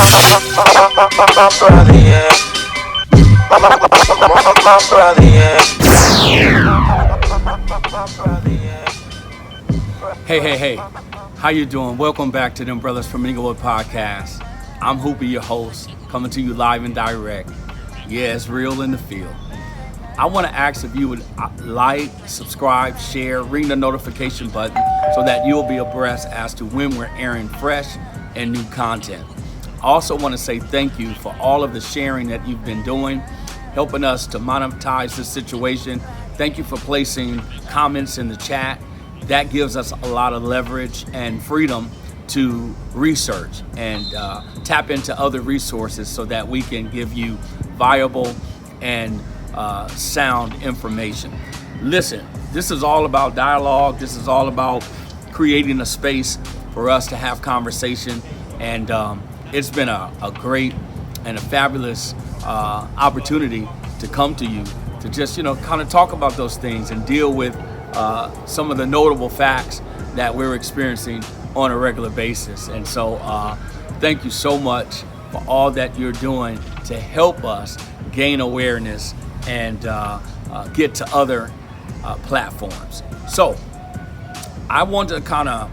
My brother, yeah. My brother, yeah. Hey, how you doing? Welcome back to them Brothas from Inglewood podcast. I'm Hoopy, your host, coming to you live and direct. Yeah, it's real in the field. I want to ask if you would like, subscribe, share, ring the notification button so that you'll be abreast as to when we're airing fresh and new content. I also want to say thank you for all of the sharing that you've been doing, helping us to monetize this situation. Thank you for placing comments in the chat. That gives us a lot of leverage and freedom to research and tap into other resources so that we can give you viable and sound information. Listen, this is all about dialogue. This is all about creating a space for us to have conversation. And it's been a great and a fabulous opportunity to come to you to just, kind of talk about those things and deal with some of the notable facts that we're experiencing on a regular basis. And so thank you so much for all that you're doing to help us gain awareness and get to other platforms. So I want to kind of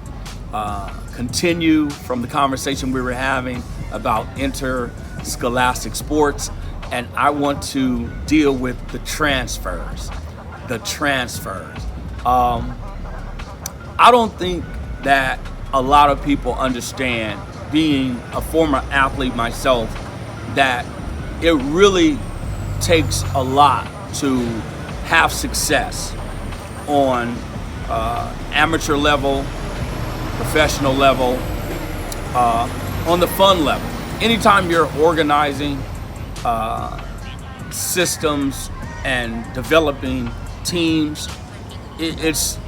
continue from the conversation we were having about interscholastic sports, and I want to deal with the transfers. I don't think that a lot of people understand, being a former athlete myself, that it really takes a lot to have success on amateur level, professional level, on the fun level. Anytime you're organizing systems and developing teams, it's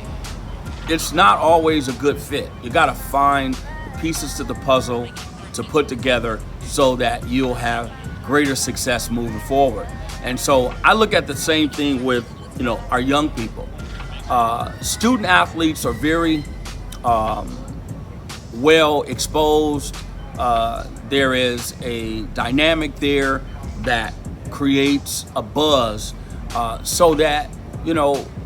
not always a good fit. You got to find the pieces to the puzzle to put together so that you'll have greater success moving forward. And so I look at the same thing with our young people. Student athletes are very well exposed. There is a dynamic there that creates a buzz so that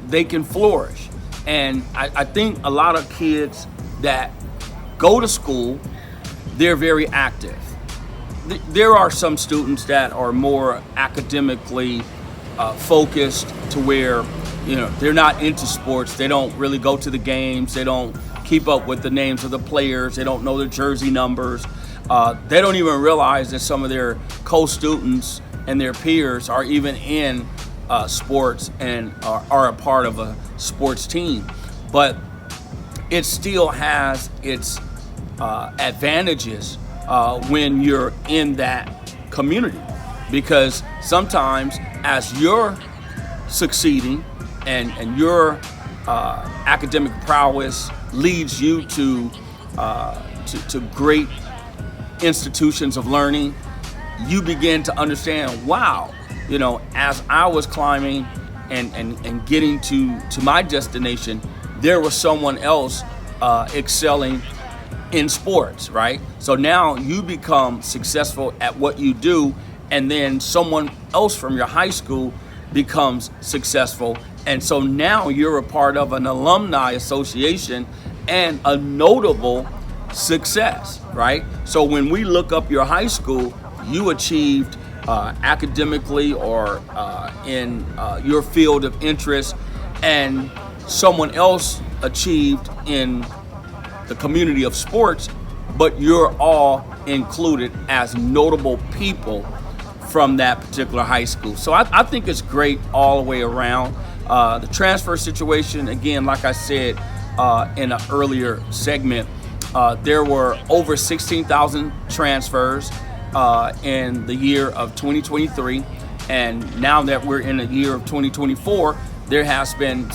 they can flourish. And I think a lot of kids that go to school, they're very active. There are some students that are more academically focused to where they're not into sports. They don't really go to the games. They don't keep up with the names of the players. They don't know the jersey numbers. They don't even realize that some of their co-students and their peers are even in sports and are a part of a sports team. But it still has its advantages when you're in that community, because sometimes as you're succeeding and your academic prowess leads you to great institutions of learning, you begin to understand, wow, as I was climbing and getting to my destination, there was someone else excelling in sports, right? So now you become successful at what you do, and then someone else from your high school becomes successful. And so now you're a part of an alumni association and a notable success, right? So when we look up your high school, you achieved academically or in your field of interest, and someone else achieved in the community of sports, but you're all included as notable people from that particular high school. So I think it's great all the way around. The transfer situation, again, like I said in an earlier segment, there were over 16,000 transfers in the year of 2023. And now that we're in the year of 2024, there has been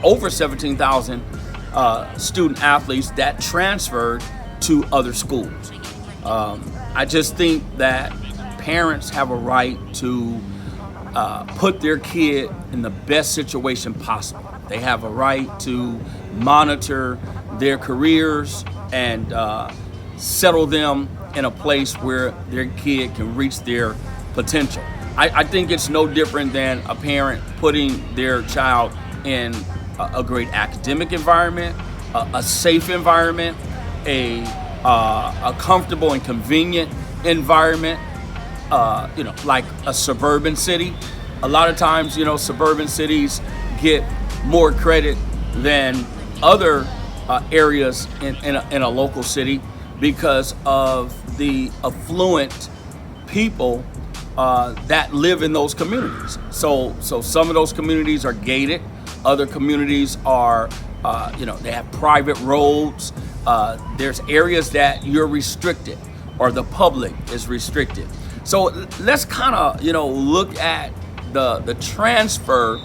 over 17,000 student athletes that transferred to other schools. I just think that parents have a right to put their kid in the best situation possible. They have a right to monitor their careers and settle them in a place where their kid can reach their potential. I think it's no different than a parent putting their child in a great academic environment, a safe environment, a comfortable and convenient environment, like a suburban city. A lot of times, suburban cities get more credit than other areas in a local city because of the affluent people that live in those communities. So some of those communities are gated. Other communities are, they have private roads. There's areas that you're restricted or the public is restricted. So let's kind of, look at the transfer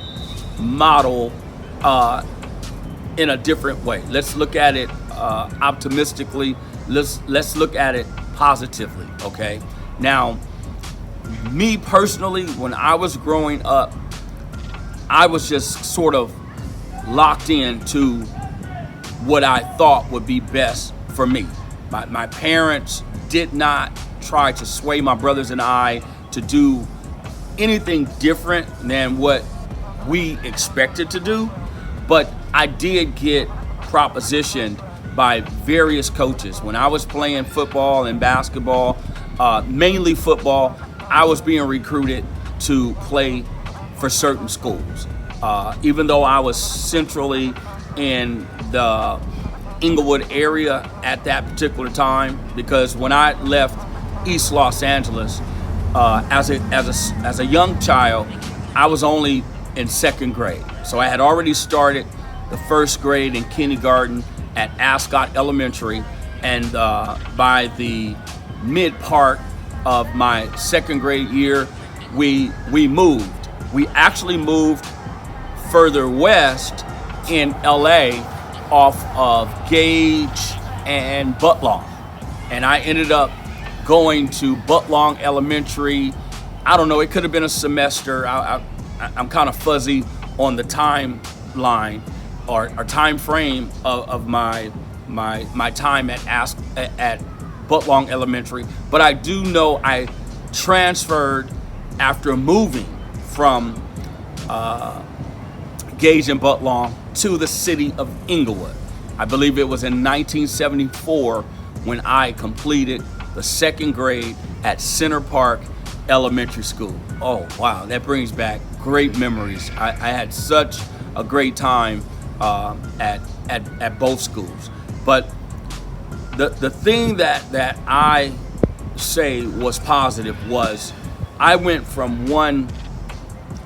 model in a different way. Let's look at it optimistically. Let's look at it positively, okay? Now, me personally, when I was growing up, I was just sort of locked into what I thought would be best for me. My parents did not try to sway my brothers and I to do anything different than what we expected to do, but I did get propositioned by various coaches. When I was playing football and basketball, mainly football, I was being recruited to play for certain schools. Even though I was centrally in the Inglewood area at that particular time, because when I left East Los Angeles as a young child, I was only in second grade. So I had already started the first grade in kindergarten at Ascot Elementary, and by the mid part of my second grade year, we moved. We actually moved further west in LA off of Gage and Butlong. And I ended up going to Butlong Elementary. I don't know, it could have been a semester. I'm kind of fuzzy on the timeline or time frame of my time at Butlong Elementary. But I do know I transferred after moving from Gage and Butlong to the city of Inglewood. I believe it was in 1974 when I completed the second grade at Center Park Elementary School. Oh, wow, that brings back great memories. I had such a great time at both schools. But the thing that I say was positive was I went from one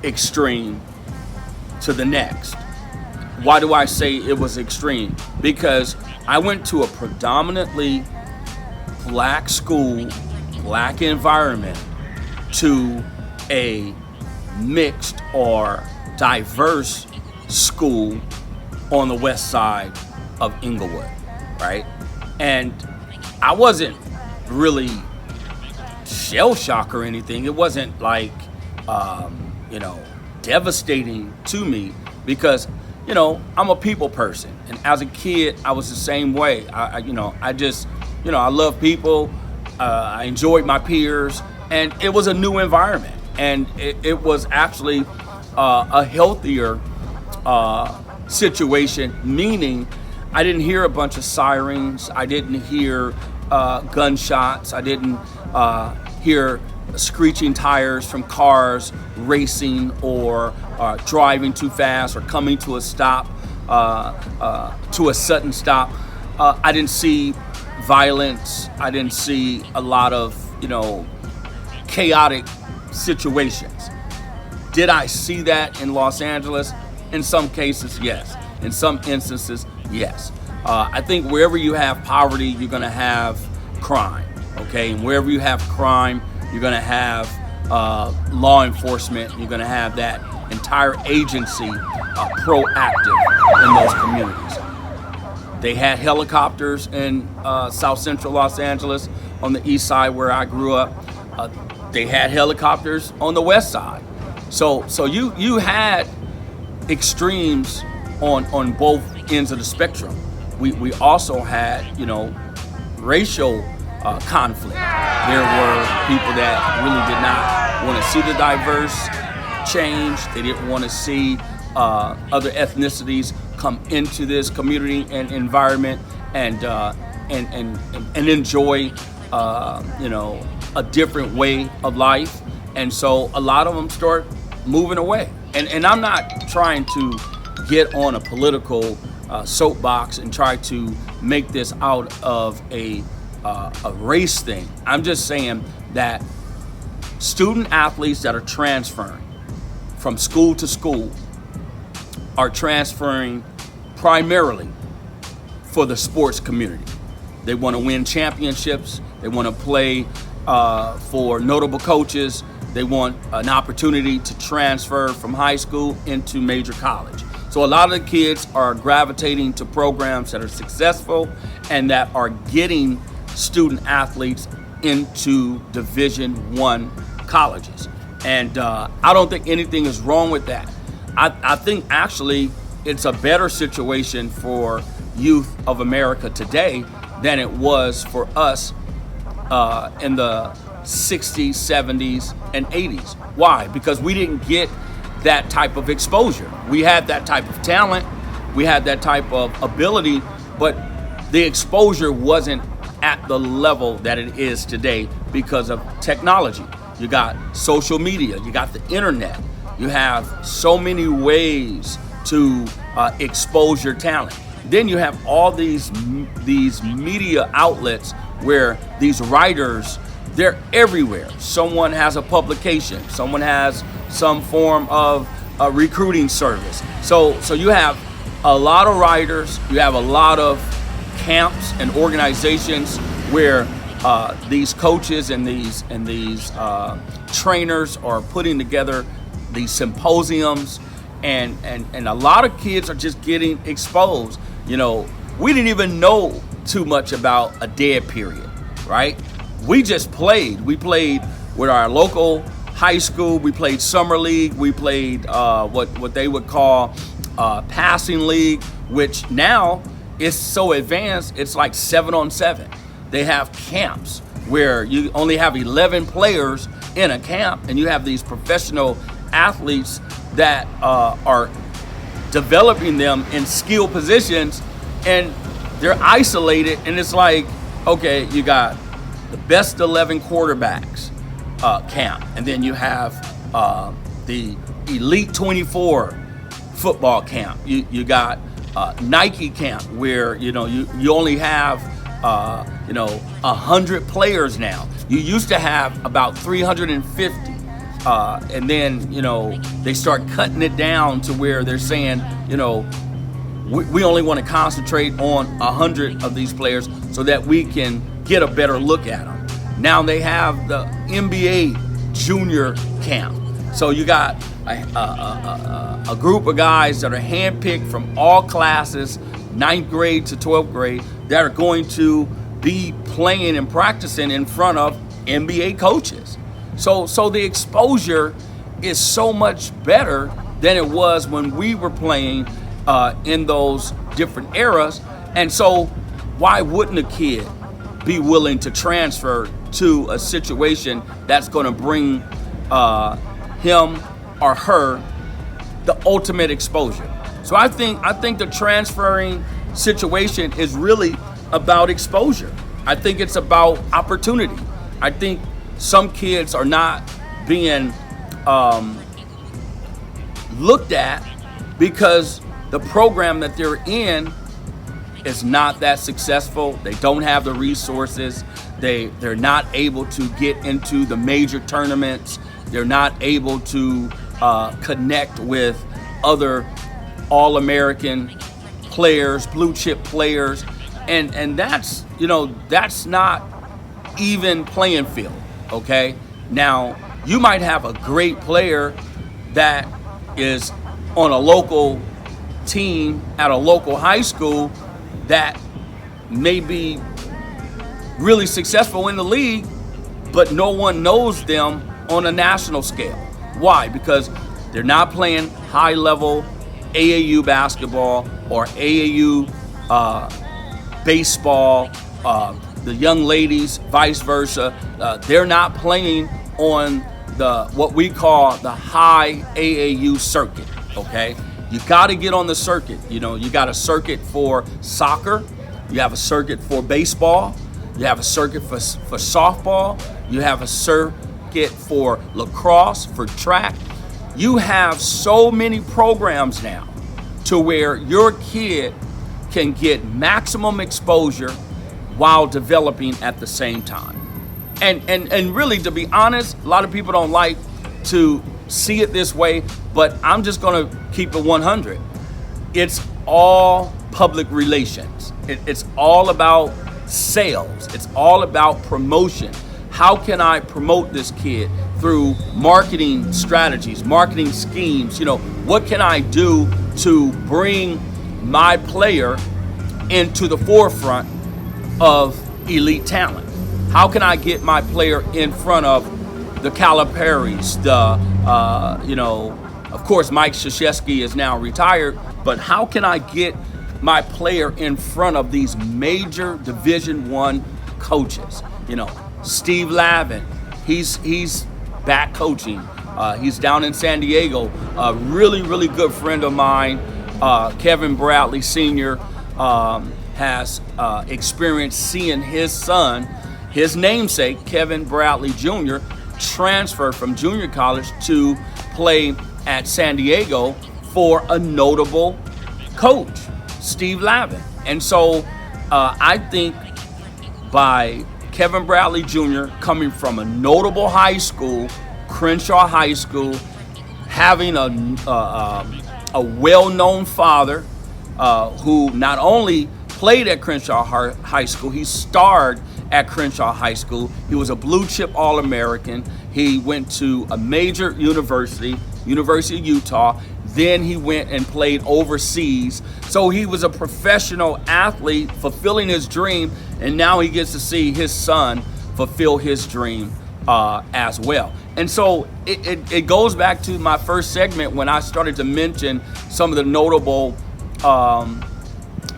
extreme to the next. Why do I say it was extreme? Because I went to a predominantly black school, black environment, to a mixed or diverse school on the west side of Inglewood, right? And I wasn't really shell shocked or anything. It wasn't like, devastating to me because, I'm a people person. And as a kid, I was the same way. I love people. I enjoyed my peers, and it was a new environment. And it was actually a healthier situation, meaning I didn't hear a bunch of sirens. I didn't hear gunshots. I didn't hear screeching tires from cars racing or driving too fast or coming to a stop, to a sudden stop. I didn't see violence. I didn't see a lot of, chaotic situations. Did I see that in Los Angeles? In some cases, yes. In some instances, yes. I think wherever you have poverty, you're going to have crime, okay? And wherever you have crime, you're going to have law enforcement. You're going to have that entire agency proactive in those communities. They had helicopters in South Central Los Angeles on the east side where I grew up. They had helicopters on the west side. So you had extremes on both ends of the spectrum. We also had, racial conflict. There were people that really did not want to see the diverse change. They didn't want to see other ethnicities come into this community and environment and enjoy a different way of life. And so a lot of them start moving away. And I'm not trying to get on a political soapbox and try to make this out of a race thing. I'm just saying that student athletes that are transferring from school to school are transferring primarily for the sports community. They want to win championships. They want to play for notable coaches. They want an opportunity to transfer from high school into major college. So a lot of the kids are gravitating to programs that are successful and that are getting student athletes into Division I colleges. And I don't think anything is wrong with that. I think actually it's a better situation for youth of America today than it was for us in the 60s, 70s, and 80s. Why? Because we didn't get that type of exposure. We had that type of talent, we had that type of ability, but the exposure wasn't at the level that it is today because of technology. You got social media, you got the internet, you have so many ways to expose your talent. Then you have all these media outlets where these writers, they're everywhere. Someone has a publication, someone has some form of a recruiting service. So you have a lot of writers, you have a lot of camps and organizations where these coaches and these trainers are putting together these symposiums, and a lot of kids are just getting exposed. You know, we didn't even know too much about a dead period, right? We just played. We played with our local high school. We played summer league. We played what they would call passing league, which now is so advanced. It's like 7-on-7. They have camps where you only have 11 players in a camp, and you have these professional athletes that are developing them in skill positions, and they're isolated. And it's like, okay, you got the best 11 quarterbacks camp, and then you have the Elite 24 football camp. You got Nike camp where you only have 100 players now. You used to have about 350, and then they start cutting it down to where they're saying we only want to concentrate on 100 of these players so that we can get a better look at them. Now they have the NBA junior camp. So you got a group of guys that are handpicked from all classes, 9th grade to 12th grade, that are going to be playing and practicing in front of NBA coaches. So the exposure is so much better than it was when we were playing in those different eras. And so why wouldn't a kid be willing to transfer to a situation that's going to bring him or her the ultimate exposure? So I think the transferring situation is really about exposure. I think it's about opportunity. I think some kids are not being looked at because the program that they're in is not that successful. They don't have the resources. They're not able to get into the major tournaments. They're not able to connect with other All-American players, blue chip players, and that's not even playing field. Okay, now you might have a great player that is on a local team at a local high school that may be really successful in the league, but no one knows them on a national scale. Why? Because they're not playing high level AAU basketball or AAU baseball, the young ladies, vice versa, they're not playing on what we call the high AAU circuit. Okay, you got to get on the circuit. You know, you got a circuit for soccer, you have a circuit for baseball, you have a circuit for softball, you have a circuit for lacrosse, for track. You have so many programs now to where your kid can get maximum exposure while developing at the same time. And really, to be honest, a lot of people don't like to see it this way, but I'm just going to keep it 100. It's all public relations. It's all about sales. It's all about promotion. How can I promote this kid through marketing strategies, marketing schemes? You know, what can I do to bring my player into the forefront of elite talent? How can I get my player in front of the Caliparis, of course, Mike Krzyzewski is now retired, but how can I get my player in front of these major Division I coaches? You know, Steve Lavin, he's back coaching. He's down in San Diego. A really, really good friend of mine, Kevin Bradley Sr., has experienced seeing his son, his namesake, Kevin Bradley Jr., transfer from junior college to play at San Diego for a notable coach, Steve Lavin. And so I think by Kevin Bradley Jr. coming from a notable high school, Crenshaw High School, having a well-known father who not only played at Crenshaw High School, he starred at Crenshaw High School. He was a blue chip All-American. He went to a major university, University of Utah. Then he went and played overseas. So he was a professional athlete fulfilling his dream, and now he gets to see his son fulfill his dream as well. And so it goes back to my first segment when I started to mention some of the notable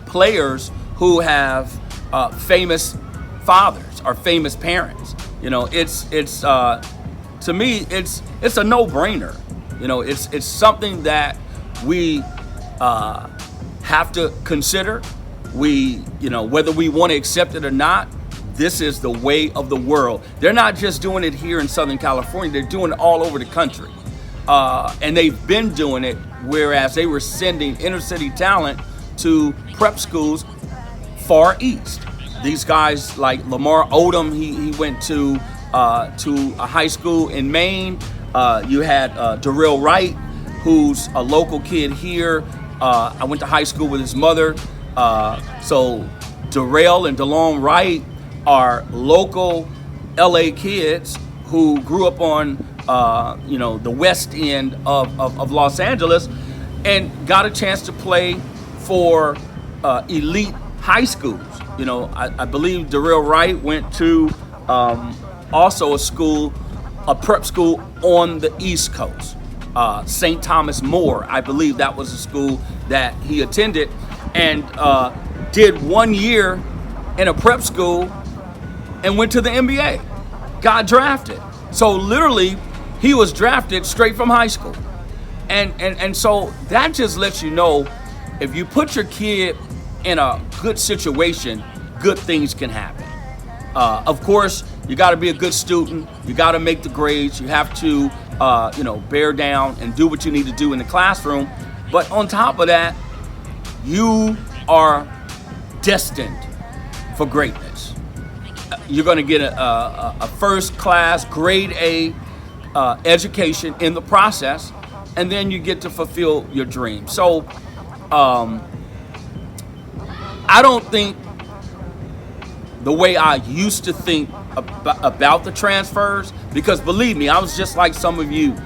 players who have famous fathers or famous parents. You know, it's to me it's a no-brainer. You know, it's something that we have to consider. Whether we want to accept it or not, this is the way of the world. They're not just doing it here in Southern California, they're doing it all over the country. And they've been doing it, whereas they were sending inner city talent to prep schools far east. These guys like Lamar Odom, he went to a high school in Maine. You had Darrell Wright, who's a local kid here. I went to high school with his mother. So Darrell and DeLone Wright are local LA kids who grew up on the west end of Los Angeles and got a chance to play for elite high schools. You know, I believe Darrell Wright went to also a prep school on the East Coast, St. Thomas More. I believe that was a school that he attended, and did 1 year in a prep school and went to the NBA, got drafted. So literally, he was drafted straight from high school. And so that just lets you know, if you put your kid in a good situation, good things can happen. Of course, you got to be a good student. You got to make the grades. You have to, bear down and do what you need to do in the classroom. But on top of that, you are destined for greatness. You're going to get a first-class, grade A education in the process, and then you get to fulfill your dream. So I don't think the way I used to think about the transfers, because believe me, I was just like some of you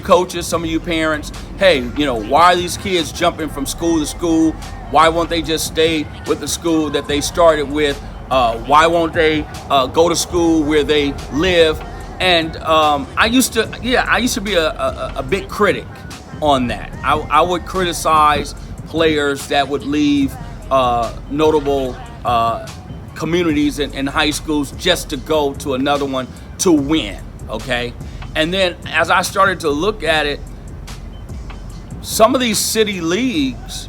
coaches, some of you parents. Hey, why are these kids jumping from school to school? Why won't they just stay with the school that they started with? Why won't they go to school where they live? And I used to be a big critic on that. I would criticize players that would leave notable communities and high schools just to go to another one to win, okay? And then as I started to look at it, some of these city leagues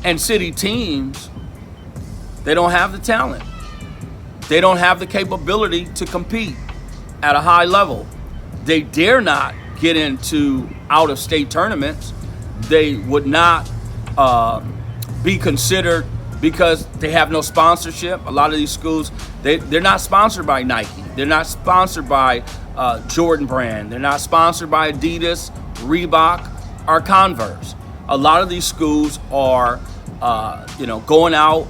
and city teams, they don't have the talent. They don't have the capability to compete at a high level. They dare not get into out-of-state tournaments. They would not be considered because they have no sponsorship. A lot of these schools, they're not sponsored by Nike. They're not sponsored by Jordan brand. They're not sponsored by Adidas, Reebok, or Converse. A lot of these schools are, going out,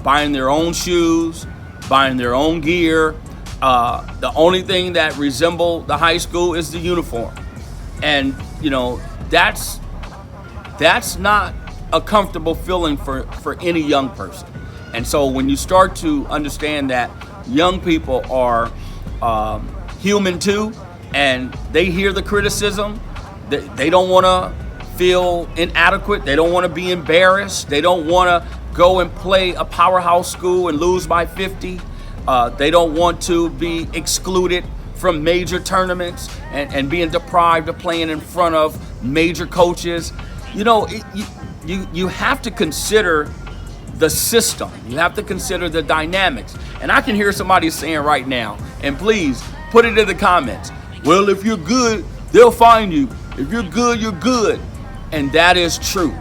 buying their own shoes, buying their own gear. The only thing that resemble the high school is the uniform. And, that's not a comfortable feeling for any young person. And so when you start to understand that young people are human too, and they hear the criticism, they don't want to feel inadequate, they don't want to be embarrassed, they don't want to go and play a powerhouse school and lose by 50, they don't want to be excluded from major tournaments and being deprived of playing in front of major coaches. You have to consider the system. You have to consider the dynamics. And I can hear somebody saying right now, and please put it in the comments, well, if you're good, they'll find you. If you're good, you're good. And that is true.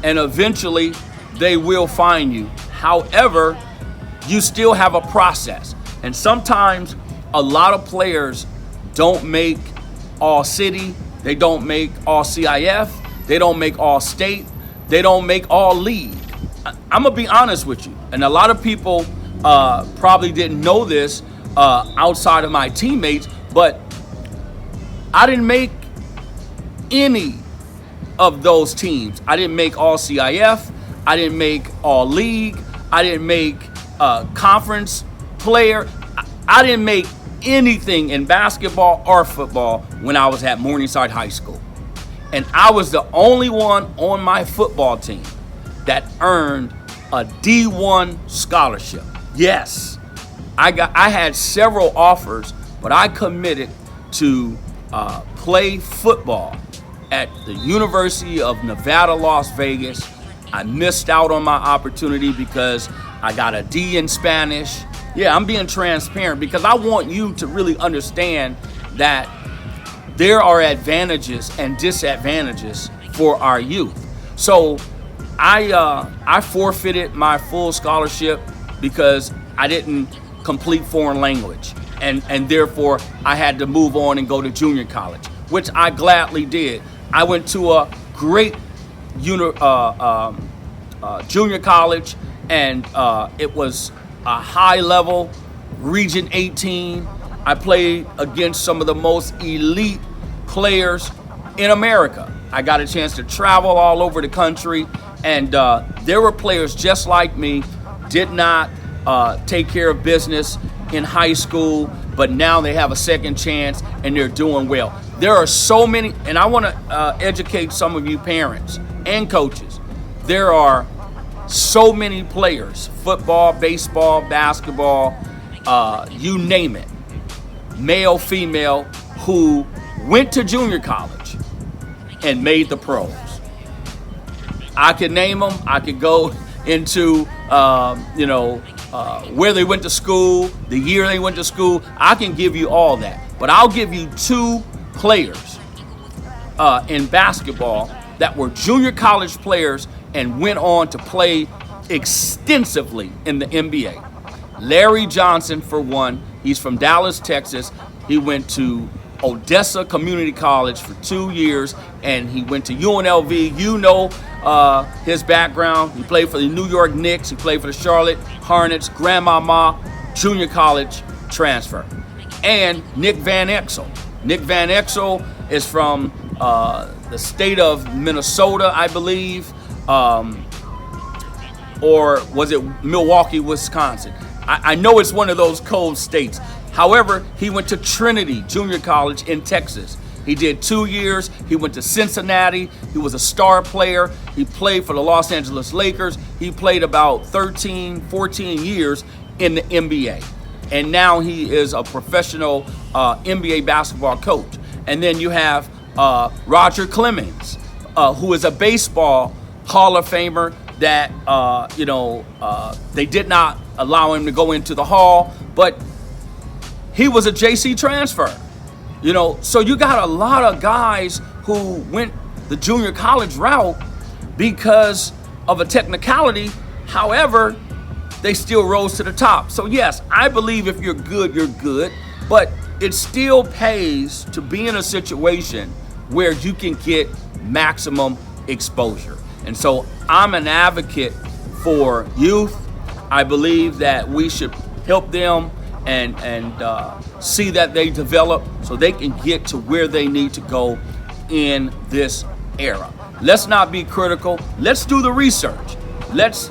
And eventually they will find you. However, you still have a process. And sometimes a lot of players don't make all city, they don't make all CIF, they don't make all state, they don't make all league. I'm gonna be honest with you, and a lot of people probably didn't know this outside of my teammates, but I didn't make any of those teams. I didn't make all CIF, I didn't make all league, I didn't make conference player, I didn't make anything in basketball or football when I was at Morningside High School. And I was the only one on my football team that earned a D1 scholarship. Yes, I had several offers, but I committed to play football at the University of Nevada, Las Vegas. I missed out on my opportunity because I got a D in Spanish. Yeah, I'm being transparent because I want you to really understand that there are advantages and disadvantages for our youth. So I forfeited my full scholarship because I didn't complete foreign language, and therefore I had to move on and go to junior college, which I gladly did. I went to a great junior college, and it was a high level, Region 18. I played against some of the most elite players in America. I got a chance to travel all over the country, and there were players just like me, did not take care of business in high school, but now they have a second chance and they're doing well. There are so many, and I want to educate some of you parents and coaches. There are so many players, football, baseball, basketball, you name it, male, female, who went to junior college and made the pros. I could name them. I could go into, where they went to school, the year they went to school. I can give you all that. But I'll give you two players in basketball that were junior college players and went on to play extensively in the NBA. Larry Johnson, for one. He's from Dallas, Texas. He went to Odessa Community College for 2 years, and he went to UNLV. You know his background. He played for the New York Knicks. He played for the Charlotte Hornets. Grandmama, junior college transfer. And Nick Van Exel. Nick Van Exel is from the state of Minnesota, I believe, or was it Milwaukee, Wisconsin? I know it's one of those cold states. However, he went to Trinity Junior College in Texas. He did 2 years. He went to Cincinnati. He was a star player. He played for the Los Angeles Lakers. He played about 13, 14 years in the NBA. And now he is a professional NBA basketball coach. And then you have Roger Clemens, who is a baseball Hall of Famer that, they did not allow him to go into the Hall, but he was a JC transfer. So you got a lot of guys who went the junior college route because of a technicality. However, they still rose to the top. So yes, I believe if you're good, you're good, but it still pays to be in a situation where you can get maximum exposure. And so I'm an advocate for youth. I believe that we should help them and see that they develop so they can get to where they need to go in this era. Let's not be critical. Let's do the research. Let's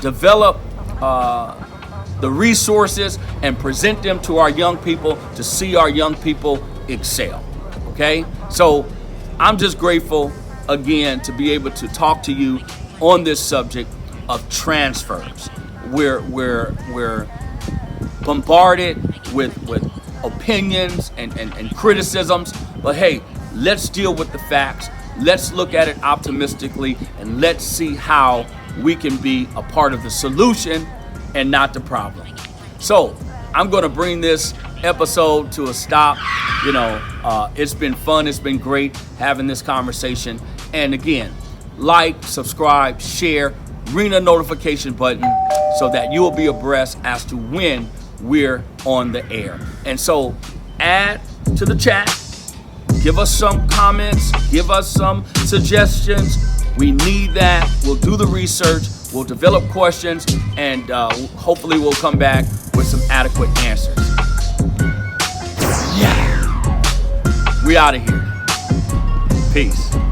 develop the resources and present them to our young people to see our young people excel. Okay? So I'm just grateful again to be able to talk to you on this subject of transfers. We're bombarded with opinions and criticisms, but hey, let's deal with the facts. Let's look at it optimistically, and let's see how we can be a part of the solution and not the problem. So I'm going to bring this episode to a stop. It's been fun. It's been great having this conversation. And again, like, subscribe, share, ring the notification button so that you will be abreast as to when we're on the air. And so add to the chat, give us some comments, give us some suggestions. We need that. We'll do the research, we'll develop questions, and hopefully we'll come back with some adequate answers. Yeah. We out of here. Peace.